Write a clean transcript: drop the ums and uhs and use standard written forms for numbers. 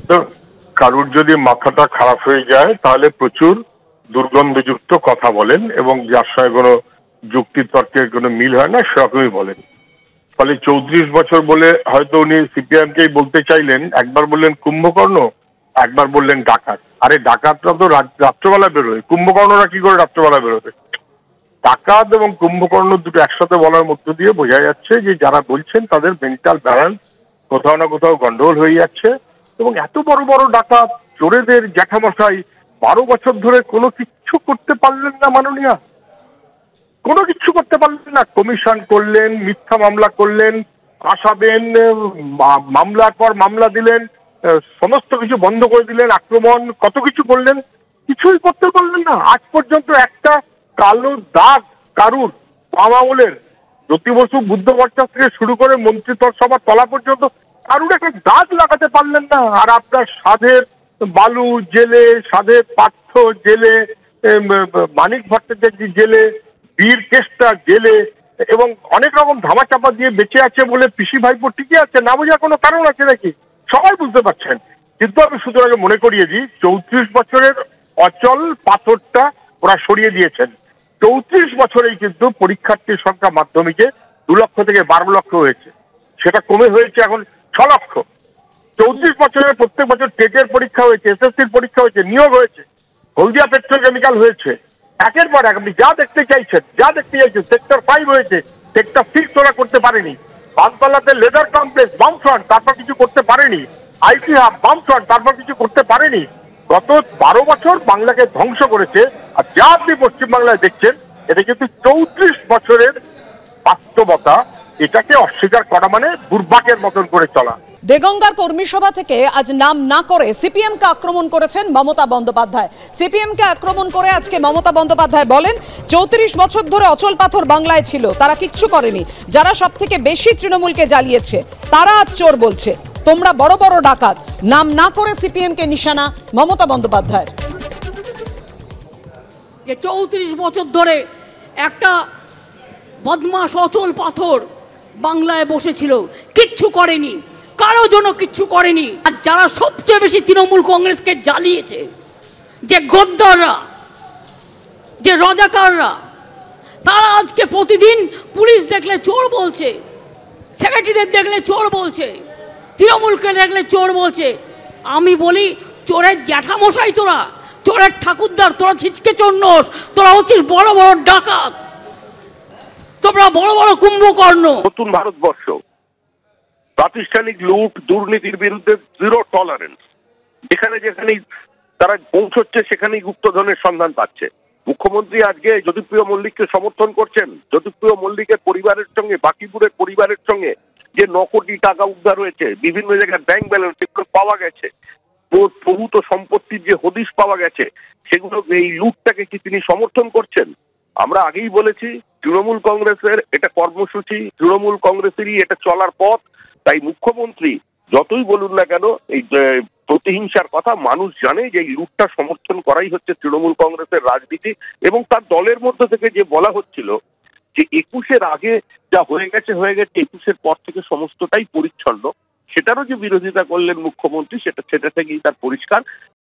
তো কারুর যদি মাথাটা খারাপ হয়ে যায় তাহলে প্রচুর দুর্গন্ধযুক্ত কথা বলেন এবং যার সঙ্গে কোনো যুক্তি তর্কের কোনো মিল হয় না সেরকমই বলেন। ফলে 34 বছর বলে হয়তো উনি সিপিএমকেই বলতে চাইলেন, একবার বললেন কুম্ভকর্ণ, একবার বললেন ডাকাত। আরে ডাকাতরা তো রাত্রবেলা বেরোয়, কুম্ভকর্ণরা কি করে রাত্রবেলা বেরোবে? ডাকাত এবং কুম্ভকর্ণ দুটো একসাথে বলার মধ্য দিয়ে বোঝা যাচ্ছে যে যারা বলছেন তাদের মেন্টাল ব্যালেন্স কোথাও না কোথাও গন্ডগোল হয়ে যাচ্ছে। এবং এত বড় বড় ডাকাত চোরেদের জ্যাঠামশাই 12 বছর ধরে কোনো কিচ্ছু করতে পারলেন না মাননীয়া, কোনো কিছু করতে পারলেন না। কমিশন করলেন, মিথ্যা মামলা করলেন, আসাবেন, মামলার পর মামলা দিলেন, সমস্ত কিছু বন্ধ করে দিলেন, আক্রমণ কত কিছু করলেন, কিছুই করতে পারলেন না। আজ পর্যন্ত একটা কালো দাগ কারুর বাম আমলের জ্যোতি বসু বুদ্ধ ভট্টাচার্য থেকে শুরু করে মন্ত্রিসভার তলা পর্যন্ত কারুর একটা দাগ লাগাতে পারলেন না। আর আপনার সাধের বালু জেলে, সাধের পার্থ জেলে, মানিক ভট্টাচার্য জেলে, বীর কেষ্টা জেলে এবং অনেক রকম ধামাচাপা দিয়ে বেঁচে আছে বলে পিসি ভাইপো টিকে আছে, না বোঝার কোনো কারণ আছে নাকি? সবাই বুঝতে পারছেন। কিন্তু আমি শুধু আগে মনে করিয়ে দিই, 34 বছরের অচল পাথরটা ওরা সরিয়ে দিয়েছেন। 34 বছরেই কিন্তু পরীক্ষার্থীর সংখ্যা মাধ্যমিকে 2 লক্ষ থেকে 12 লক্ষ হয়েছে, সেটা কমে হয়েছে এখন 6 লক্ষ। 34 বছরের প্রত্যেক বছর টেটের পরীক্ষা হয়েছে, এসএসসির পরীক্ষা হয়েছে, নিয়োগ হয়েছে, হলদিয়া পেট্রোকেমিক্যাল হয়েছে, একের পর এক আপনি যা দেখতে চাইছেন সেক্টর 5 হয়েছে, সেক্টর 6 ওরা করতে পারেনি। বামতলাতে লেদার কমপ্লেক্স বামফ্রন্ট, তারপর কিছু করতে পারেনি। আইটি হাব বামফ্রন্ট, তারপর কিছু করতে পারেনি। গত 12 বছর বাংলাকে ধ্বংস করেছে। আর যা আপনি পশ্চিমবাংলায় দেখছেন এটা কিন্তু 34 বছরের বাস্তবতা। এটাকে অস্বীকার করা মানে দুর্ভাগ্যের মতন করে চলা। দেগঙ্গার কর্মী সভা থেকে আজ নাম না করে সিপিএমকে আক্রমণ করেছেন মমতা বন্দ্যোপাধ্যায়। সিপিএমকে আক্রমণ করে আজকে মমতা বন্দ্যোপাধ্যায় বলেন 34 বছর ধরে অচল পাথর বাংলায় ছিল, তারা কিচ্ছু করেনি। যারা সব থেকে বেশি তৃণমূলকে জ্বালিয়েছে তারা আজ চোর বলছে, তোমরা বড় বড় ডাকাত। নাম না করে সিপিএমকে নিশানা মমতা বন্দ্যোপাধ্যায়ের। যে 34 বছর ধরে একটা বদমাশ অচল পাথর বাংলায় বসেছিল, কিচ্ছু করেনি, কারো জন্য কিচ্ছু করেনি। আর যারা সবচেয়ে বেশি তৃণমূল কংগ্রেসকে জ্বালিয়েছে, যে গদ্দাররা, যে রাজাকাররা, তারা আজকে প্রতিদিন পুলিশ দেখলে চোর বলছে, সেক্রেটারিদের দেখলে চোর বলছে, তৃণমূলকে দেখলে চোর বলছে। আমি বলি চোরের জ্যাঠামশাই তোরা, চোরের ঠাকুরদার তোরা, ছিচকে চোর নোট, তোরা হচ্ছিস বড় বড় ডাকাত, তোমরা বড় বড় কুম্ভকর্ণ। নতুন ভারতবর্ষ, প্রাতিষ্ঠানিক লুট দুর্নীতির বিরুদ্ধে জিরো টলারেন্স। যেখানে যেখানেই তারা পৌঁছচ্ছে সেখানেই গুপ্তধনের সন্ধান পাচ্ছে। মুখ্যমন্ত্রী আজকে জ্যোতিপ্রিয় মল্লিককে সমর্থন করছেন। জ্যোতিপ্রিয় মল্লিকের পরিবারের সঙ্গে, বাকিপুরের পরিবারের সঙ্গে যে 9 কোটি টাকা উদ্ধার হয়েছে, বিভিন্ন জায়গায় ব্যাংক ব্যালেন্স এগুলো পাওয়া গেছে, প্রভূত সম্পত্তির যে হদিশ পাওয়া গেছে, সেগুলো, এই লুটটাকে কি তিনি সমর্থন করছেন? আমরা আগেই বলেছি তৃণমূল কংগ্রেসের এটা কর্মসূচি, তৃণমূল কংগ্রেসেরই এটা চলার পথ। তাই মুখ্যমন্ত্রী যতই বলুন না কেন এই প্রতিহিংসার কথা, মানুষ জানে যে এই লুটটা সমর্থন করাই হচ্ছে তৃণমূল কংগ্রেসের রাজনীতি। এবং তার দলের মধ্যে থেকে যে বলা হচ্ছিল যে 21-এর আগে যা হয়ে গেছে, 21-এর পর থেকে সমস্তটাই পরিচ্ছন্ন, সেটারও যে বিরোধিতা করলেন মুখ্যমন্ত্রী, সেটা থেকেই তার পরিষ্কার